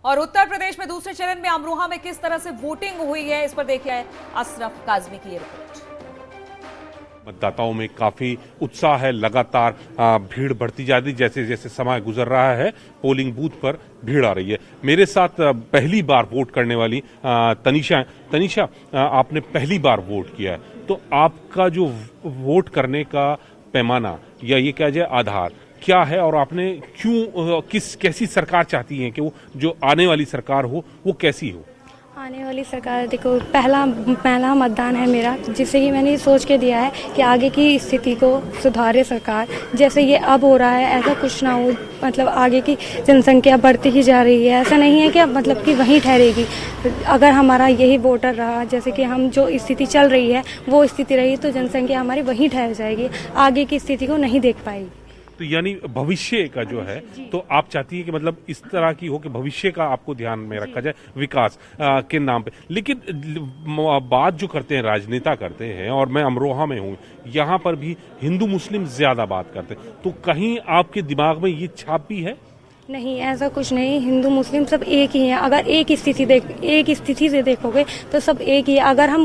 और उत्तर प्रदेश में दूसरे चरण में अमरोहा में किस तरह से वोटिंग हुई है, इस पर देखिए अशरफ काजमी की ये रिपोर्ट। मतदाताओं में काफी उत्साह है, लगातार भीड़ बढ़ती जा रही, जैसे जैसे समय गुजर रहा है पोलिंग बूथ पर भीड़ आ रही है। मेरे साथ पहली बार वोट करने वाली तनीषा, आपने पहली बार वोट किया है, तो आपका जो वोट करने का पैमाना या ये कह जाए आधार क्या है, और आपने क्यों कैसी सरकार चाहती हैं कि वो जो आने वाली सरकार हो वो कैसी हो? आने वाली सरकार, देखो, पहला मतदान है मेरा, जिससे कि मैंने सोच के दिया है कि आगे की स्थिति को सुधारे सरकार। जैसे ये अब हो रहा है ऐसा कुछ ना हो, मतलब आगे की जनसंख्या बढ़ती ही जा रही है, ऐसा नहीं है कि अब मतलब कि वहीं ठहरेगी। अगर हमारा यही वोटर रहा, जैसे कि हम जो स्थिति चल रही है वो स्थिति रही, तो जनसंख्या हमारी वहीं ठहर जाएगी, आगे की स्थिति को नहीं देख पाएगी। तो यानी भविष्य का जो है, तो आप चाहती है कि मतलब इस तरह की हो कि भविष्य का आपको ध्यान में रखा जाए विकास के नाम पे। लेकिन बात जो करते हैं राजनेता करते हैं, और मैं अमरोहा में हूँ, यहाँ पर भी हिंदू मुस्लिम ज्यादा बात करते हैं, तो कहीं आपके दिमाग में ये छाप भी है? नहीं, ऐसा कुछ नहीं, हिंदू मुस्लिम सब एक ही हैं। अगर एक स्थिति से देखोगे तो सब एक ही है। अगर हम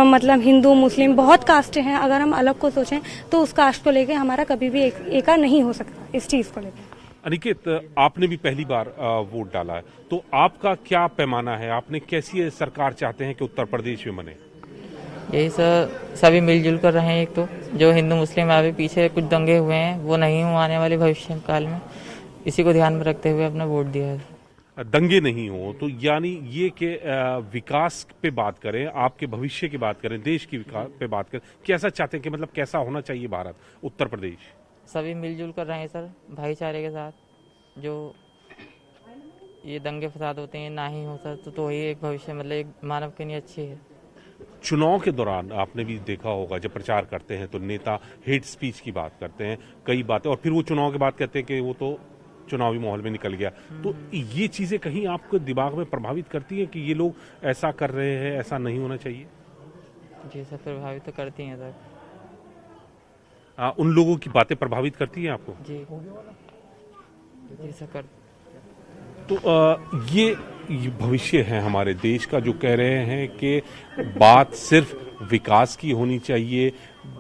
मतलब हिंदू मुस्लिम बहुत कास्ट हैं, अगर हम अलग को सोचें तो उस कास्ट को लेके हमारा कभी भी एक नहीं हो सकता इस चीज को लेकर। अनिकेत, आपने भी पहली बार वोट डाला है, तो आपका क्या पैमाना है? आपने कैसी सरकार चाहते हैं कि उत्तर प्रदेश में बने? यही सर, सभी मिलजुल कर रहे हैं। एक तो जो हिंदू मुस्लिम अभी पीछे कुछ दंगे हुए हैं वो नहीं हो आने वाले भविष्य काल में, इसी को ध्यान में रखते हुए अपना वोट दिया है। दंगे नहीं हो, तो यानी ये कि विकास पे बात करें, आपके भविष्य की बात करें, देश की विकास पे बात करें, कैसा चाहते हैं कि मतलब कैसा होना चाहिए भारत, उत्तर प्रदेश? सभी मिलजुल कर रहे हैं सर, भाईचारे के साथ। जो ये दंगे फसाद होते हैं ना ही हो सर, तो वही एक भविष्य मतलब एक मानव के लिए अच्छी है। चुनाव के दौरान आपने भी देखा होगा, जब प्रचार करते हैं तो नेता हेट स्पीच की बात करते हैं, कई बातें, और फिर वो चुनाव के बाद कहते हैं कि वो तो चुनावी माहौल में निकल गया। तो ये चीजें कहीं आपको दिमाग में प्रभावित करती है कि ये लोग ऐसा कर रहे हैं, ऐसा नहीं होना चाहिए? जी सर, प्रभावित तो करती हैं सर। उन लोगों की बातें प्रभावित करती हैं आपको? जी सर कर। तो ये भविष्य है हमारे देश का, जो कह रहे हैं कि बात सिर्फ विकास की होनी चाहिए,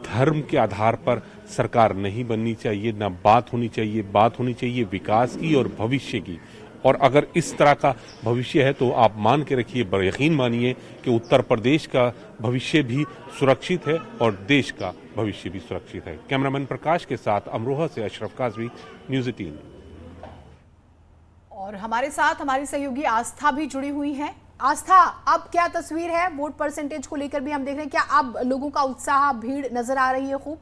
धर्म के आधार पर सरकार नहीं बननी चाहिए, ना बात होनी चाहिए, बात होनी चाहिए विकास की और भविष्य की। और अगर इस तरह का भविष्य है तो आप मान के रखिए, यकीन मानिए कि उत्तर प्रदेश का भविष्य भी सुरक्षित है और देश का भविष्य भी सुरक्षित है। कैमरामैन प्रकाश के साथ अमरोहा से अशरफ काजमी, न्यूज़ 18। और हमारे साथ हमारी सहयोगी आस्था भी जुड़ी हुई है। आस्था, अब क्या तस्वीर है वोट परसेंटेज को लेकर भी हम देख रहे हैं, क्या अब लोगों का उत्साह, भीड़ नजर आ रही है खूब?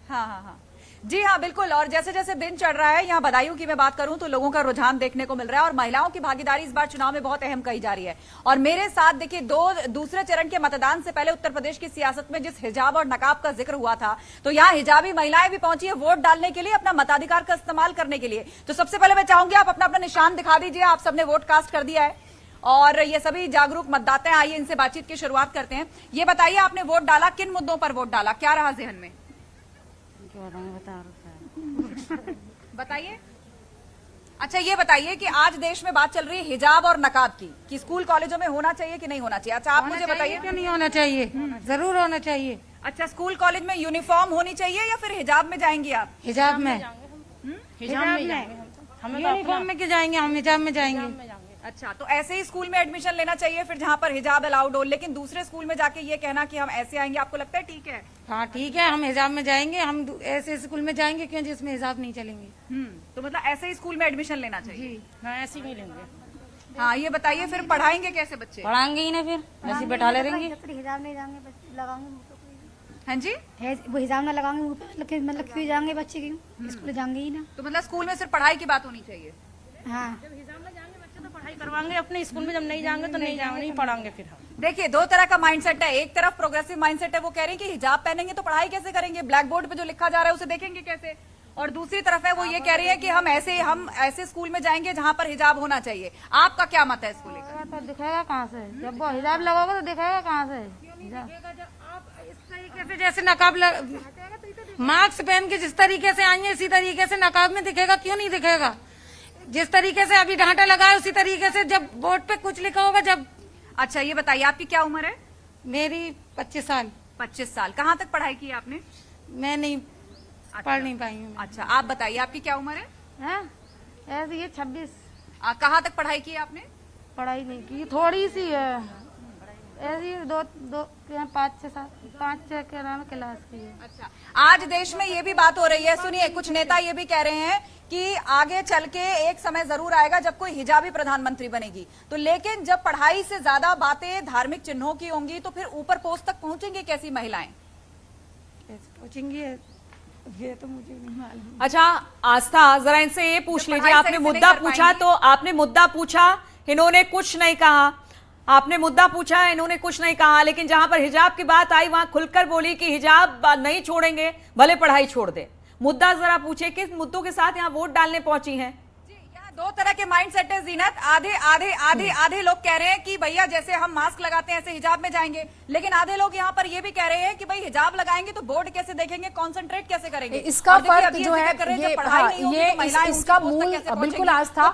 हाँ, जी हाँ, बिल्कुल। और जैसे जैसे दिन चढ़ रहा है, यहाँ बदायूं की मैं बात करूं तो लोगों का रुझान देखने को मिल रहा है, और महिलाओं की भागीदारी इस बार चुनाव में बहुत अहम कही जा रही है। और मेरे साथ देखिए, दूसरे चरण के मतदान से पहले उत्तर प्रदेश की सियासत में जिस हिजाब और नकाब का जिक्र हुआ था, तो यहाँ हिजाबी महिलाएं भी पहुंची है वोट डालने के लिए, अपना मताधिकार का इस्तेमाल करने के लिए। तो सबसे पहले मैं चाहूंगी आप अपना अपना निशान दिखा दीजिए। आप सबने वोट कास्ट कर दिया है और ये सभी जागरूक मतदाता हैं। आइए इनसे बातचीत की शुरुआत करते हैं। ये बताइए, आपने वोट डाला, किन मुद्दों पर वोट डाला, क्या रहा जहन में? बताइए। अच्छा, ये बताइए कि आज देश में बात चल रही है हिजाब और नकाब की, कि स्कूल कॉलेजों में होना चाहिए कि नहीं होना चाहिए। अच्छा, आप मुझे बताइए। क्यों नहीं होना चाहिए? जरूर होना चाहिए। अच्छा, स्कूल कॉलेज में यूनिफॉर्म होनी चाहिए या फिर हिजाब में जाएंगी आप? हिजाब में। हम यूनिफॉर्म में क्यों जाएंगे, हम हिजाब में जाएंगे। अच्छा, तो ऐसे ही स्कूल में एडमिशन लेना चाहिए फिर जहाँ पर हिजाब अलाउड हो, लेकिन दूसरे स्कूल में जाके ये कहना कि हम ऐसे आएंगे, आपको लगता है ठीक है? हाँ ठीक है, हम हिजाब में जाएंगे। हम ऐसे स्कूल में जाएंगे क्यों जिसमें हिजाब नहीं चलेंगे। तो मतलब ऐसे ही स्कूल में एडमिशन लेना चाहिए? जी हाँ, ऐसे ही लेंगे। हाँ, ये बताइए फिर पढ़ाएंगे कैसे बच्चे? पढ़ाएंगे ही ना, फिर ऐसे बैठा ले रहेंगे। हिजाब नहीं लगाएंगे, हाँ जी, वो हिजाब ना लगाएंगे, मतलब क्यों जाएंगे बच्चे, क्यों स्कूल जाएंगे ही ना। तो मतलब स्कूल में सिर्फ पढ़ाई की बात होनी चाहिए? हाँ, पढ़ाई करवाएंगे अपने स्कूल में, जब नहीं जाएंगे तो नहीं जाएंगे, नहीं पढ़ाएंगे फिर हम। देखिए, दो तरह का माइंडसेट है। एक तरफ प्रोग्रेसिव माइंडसेट है, वो कह रहे हैं कि हिजाब पहनेंगे तो पढ़ाई कैसे करेंगे, ब्लैक बोर्ड पे जो लिखा जा रहा है उसे देखेंगे कैसे। और दूसरी तरफ है, वो ये कह रही है कि हम ऐसे स्कूल में जाएंगे जहाँ पर हिजाब होना चाहिए। आपका क्या मत है इसको लेकर? तो दिखेगा कहाँ से, जब वो हिजाब लगाओगे तो दिखेगा कहाँ से? आप इस तरीके से जैसे नकाब मास्क पहन के जिस तरीके से आएंगे इसी तरीके से नकाब में दिखेगा, क्यों नहीं दिखेगा? जिस तरीके से अभी डांटा लगा है उसी तरीके से जब बोर्ड पे कुछ लिखा होगा जब। अच्छा ये बताइए आपकी क्या उम्र है? मेरी 25 साल। 25 साल। कहाँ तक पढ़ाई की आपने? मैं नहीं पढ़ नहीं पाई हूँ। अच्छा आप बताइए आपकी क्या उम्र है? हाँ? ऐसे ये 26। कहाँ तक पढ़ाई की आपने? पढ़ाई नहीं की, थोड़ी सी है ऐसी, दो 5-6 के नाम क्लास की है। अच्छा आज देश में ये भी बात हो रही है, सुनिए कुछ नेता ये भी कह रहे हैं कि आगे चल के एक समय जरूर आएगा जब कोई हिजाबी प्रधानमंत्री बनेगी, तो लेकिन जब पढ़ाई से ज्यादा बातें धार्मिक चिन्हों की होंगी तो फिर ऊपर पोस्ट तक पहुंचेंगी कैसी महिलाएं? पहुंचेंगी ये तो मुझे नहीं मालूम। अच्छा आस्था जरा इनसे ये पूछ लीजिए, आपने मुद्दा पूछा तो आपने मुद्दा पूछा, इन्होंने कुछ नहीं कहा। आपने मुद्दा पूछा, इन्होंने कुछ नहीं कहा, लेकिन जहां पर हिजाब की बात आई वहां खुलकर बोली कि हिजाब नहीं छोड़ेंगे भले पढ़ाई छोड़ दे। मुद्दा जरा पूछे किस मुद्दों के साथ यहाँ वोट डालने पहुंची हैं? दो तरह के माइंड सेट है जीनत। आधे लोग कह रहे हैं कि भैया जैसे हम मास्क लगाते हैं ऐसे हिजाब में जाएंगे, लेकिन आधे लोग यहाँ पर ये भी कह रहे हैं कि भाई हिजाब लगाएंगे तो बोर्ड कैसे देखेंगे, कंसंट्रेट कैसे करेंगे। इसका फर्क जो है ये इसका मूल बिल्कुल आस्था,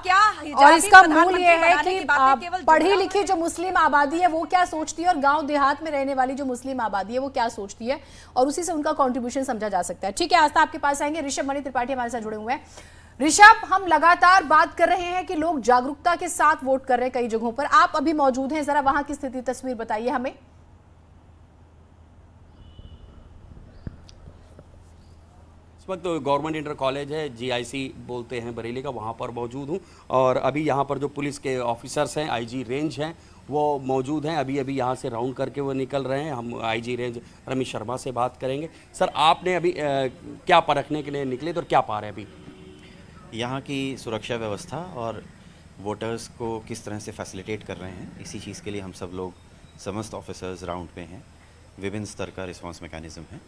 और इसका मूल ये है कि पढ़ी लिखी जो मुस्लिम आबादी है वो क्या सोचती है और गांव देहात में रहने वाली जो मुस्लिम आबादी है वो क्या सोचती है, और उसी से उनका कॉन्ट्रीब्यूशन समझा जा सकता है। ठीक है आस्था, आपके पास आएंगे। ऋषभ मणि त्रिपाठी हमारे साथ जुड़े हुए हैं। ऋषभ, हम लगातार बात कर रहे हैं कि लोग जागरूकता के साथ वोट कर रहे हैं कई जगहों पर, आप अभी मौजूद हैं, जरा वहां की स्थिति तस्वीर बताइए हमें। इस वक्त गवर्नमेंट इंटर कॉलेज है, GIC बोलते हैं बरेली का, वहाँ पर मौजूद हूँ। और अभी यहाँ पर जो पुलिस के ऑफिसर्स हैं, IG रेंज हैं, वो मौजूद हैं। अभी यहाँ से राउंड करके वो निकल रहे हैं। हम IG रेंज रमेश शर्मा से बात करेंगे। सर आपने अभी क्या परखने के लिए निकले तो क्या पा रहे हैं अभी यहाँ की सुरक्षा व्यवस्था और वोटर्स को किस तरह से फैसिलिटेट कर रहे हैं, इसी चीज़ के लिए हम सब लोग समस्त ऑफिसर्स राउंड पे हैं। विभिन्न स्तर का रिस्पांस मैकेनिज्म है।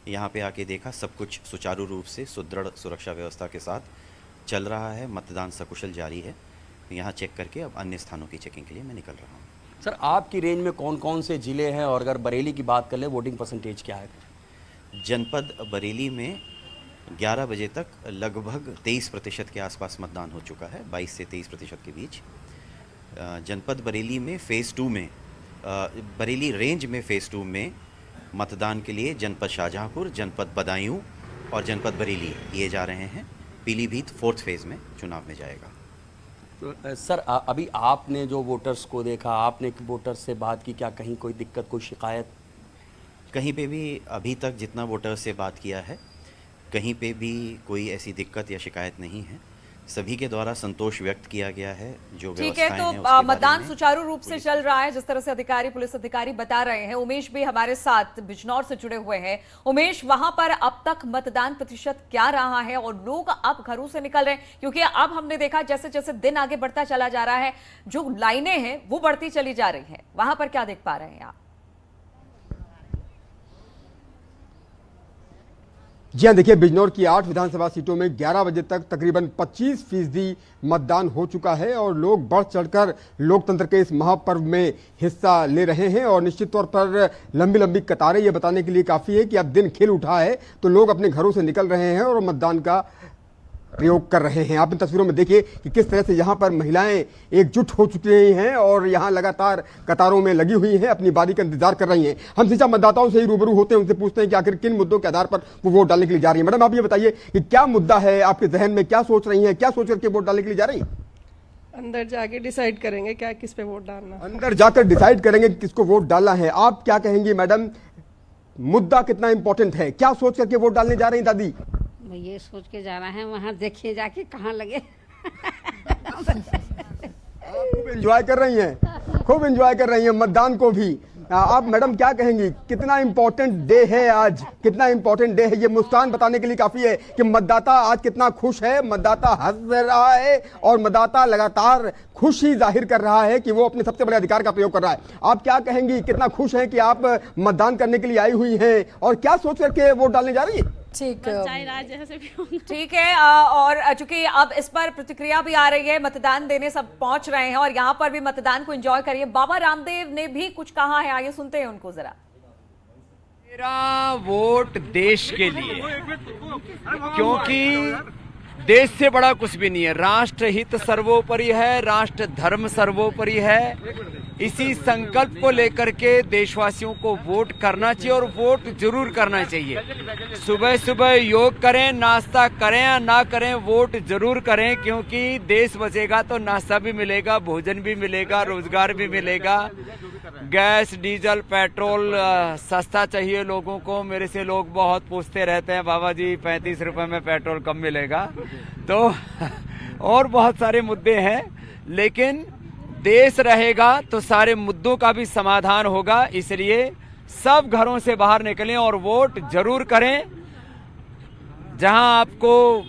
यहाँ पे आके देखा सब कुछ सुचारू रूप से सुदृढ़ सुरक्षा व्यवस्था के साथ चल रहा है। मतदान सकुशल जारी है। यहाँ चेक करके अब अन्य स्थानों की चेकिंग के लिए मैं निकल रहा हूँ। सर आपकी रेंज में कौन कौन से ज़िले हैं, और अगर बरेली की बात कर ले वोटिंग परसेंटेज क्या है? जनपद बरेली में 11 बजे तक लगभग 23% के आसपास मतदान हो चुका है, 22 से 23% के बीच। जनपद बरेली में फ़ेज़ 2 में बरेली रेंज में फ़ेज़ 2 में मतदान के लिए जनपद शाहजहांपुर, जनपद बदायूं और जनपद बरेली ये जा रहे हैं। पीलीभीत 4th फेज़ में चुनाव में जाएगा। तो सर अभी आपने जो वोटर्स को देखा, आपने वोटर्स से बात की, क्या कहीं कोई दिक्कत, कोई शिकायत? कहीं पे भी अभी तक जितना वोटर्स से बात किया है, कहीं पे भी कोई ऐसी दिक्कत या शिकायत नहीं है। सभी के द्वारा संतोष व्यक्त किया गया है। जो ठीक है, तो मतदान सुचारू रूप से चल रहा है जिस तरह से अधिकारी, पुलिस अधिकारी बता रहे हैं। उमेश भी हमारे साथ बिजनौर से जुड़े हुए हैं। उमेश, वहां पर अब तक मतदान प्रतिशत क्या रहा है और लोग अब घरों से निकल रहे हैं? क्योंकि अब हमने देखा जैसे जैसे दिन आगे बढ़ता चला जा रहा है, जो लाइनें हैं वो बढ़ती चली जा रही हैं। वहां पर क्या देख पा रहे हैं आप? जी हाँ, देखिए बिजनौर की 8 विधानसभा सीटों में 11 बजे तक तकरीबन 25% मतदान हो चुका है और लोग बढ़ चढ़कर लोकतंत्र के इस महापर्व में हिस्सा ले रहे हैं। और निश्चित तौर पर लंबी लंबी कतारें ये बताने के लिए काफ़ी है कि अब दिन खिल उठा है, तो लोग अपने घरों से निकल रहे हैं और मतदान का प्रयोग कर रहे हैं। आप इन तस्वीरों में देखिए कि किस तरह से यहाँ पर महिलाएं एकजुट हो चुकी हैं और यहाँ लगातार कतारों में लगी हुई हैं, अपनी बारी का इंतजार कर रही हैं। हम सीधा मतदाताओं से ही रूबरू होते हैं, उनसे पूछते हैं कि आखिर किन मुद्दों के आधार पर वो वोट डालने के लिए जा रही है। मैडम आप ये बताइए कि क्या मुद्दा है आपके जहन में, क्या सोच रही हैं, क्या सोच करके वोट डालने के लिए जा रही हैं? अंदर जाके डिसाइड करेंगे क्या किस पे वोट डालना। अंदर जाकर डिसाइड करेंगे किसको वोट डालना है। आप क्या कहेंगी मैडम, मुद्दा कितना इंपॉर्टेंट है, क्या सोच करके वोट डालने जा रही हैं दादी? ये सोच के जाना है, वहाँ देखिए जाके कहाँ लगे। खूब एंजॉय कर रही हैं, खूब एंजॉय कर रही हैं मतदान को भी। आप मैडम क्या कहेंगी, कितना इंपॉर्टेंट डे है आज, कितना इंपॉर्टेंट डे है? ये मुस्कान बताने के लिए काफी है कि मतदाता आज कितना खुश है, मतदाता हंस रहा है और मतदाता लगातार खुशी जाहिर कर रहा है कि वो अपने सबसे बड़े अधिकार का प्रयोग कर रहा है। आप क्या कहेंगी, कितना खुश हैं कि आप मतदान करने के लिए आई हुई हैं और क्या सोच करके वोट डालने जा रही है? ठीक ठीक है, और चूंकि अब इस पर प्रतिक्रिया भी आ रही है, मतदान देने सब पहुंच रहे हैं और यहाँ पर भी मतदान को एंजॉय करिए। बाबा रामदेव ने भी कुछ कहा है, आइए सुनते हैं उनको जरा। मेरा वोट देश के लिए, क्योंकि देश से बड़ा कुछ भी नहीं है। राष्ट्र हित सर्वोपरि है, राष्ट्र धर्म सर्वोपरि है। इसी संकल्प को लेकर के देशवासियों को वोट करना चाहिए और वोट जरूर करना चाहिए। सुबह सुबह योग करें, नाश्ता करें या ना करें, वोट जरूर करें, क्योंकि देश बचेगा तो नाश्ता भी मिलेगा, भोजन भी मिलेगा, रोजगार भी मिलेगा। गैस, डीजल, पेट्रोल सस्ता चाहिए लोगों को। मेरे से लोग बहुत पूछते रहते हैं, बाबा जी 35 रुपए में पेट्रोल कब मिलेगा। तो और बहुत सारे मुद्दे हैं, लेकिन देश रहेगा तो सारे मुद्दों का भी समाधान होगा। इसलिए सब घरों से बाहर निकलें और वोट जरूर करें। जहां आपको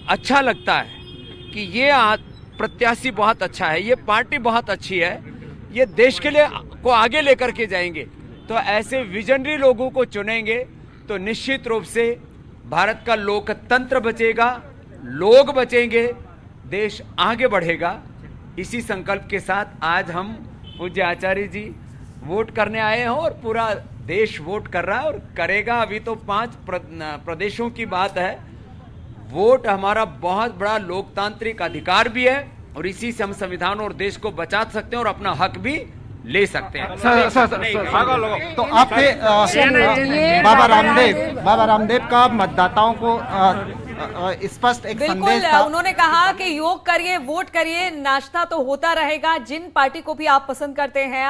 अच्छा लगता है कि ये प्रत्याशी बहुत अच्छा है, ये पार्टी बहुत अच्छी है, ये देश के लिए को आगे लेकर के जाएंगे, तो ऐसे विजनरी लोगों को चुनेंगे तो निश्चित रूप से भारत का लोकतंत्र बचेगा, लोग बचेंगे, देश आगे बढ़ेगा। इसी संकल्प के साथ आज हम पूज्य आचार्य जी वोट करने आए हैं और पूरा देश वोट कर रहा है और करेगा। अभी तो 5 प्रदेशों की बात है। वोट हमारा बहुत बड़ा लोकतांत्रिक अधिकार भी है और इसी से हम संविधान और देश को बचा सकते हैं और अपना हक भी ले सकते हैं। तो आपके बाबा रामदेव का मतदाताओं को स्पष्ट एक संदेश था। उन्होंने कहा कि योग करिए, वोट करिए, नाश्ता तो होता रहेगा। जिन पार्टी को भी आप पसंद करते हैं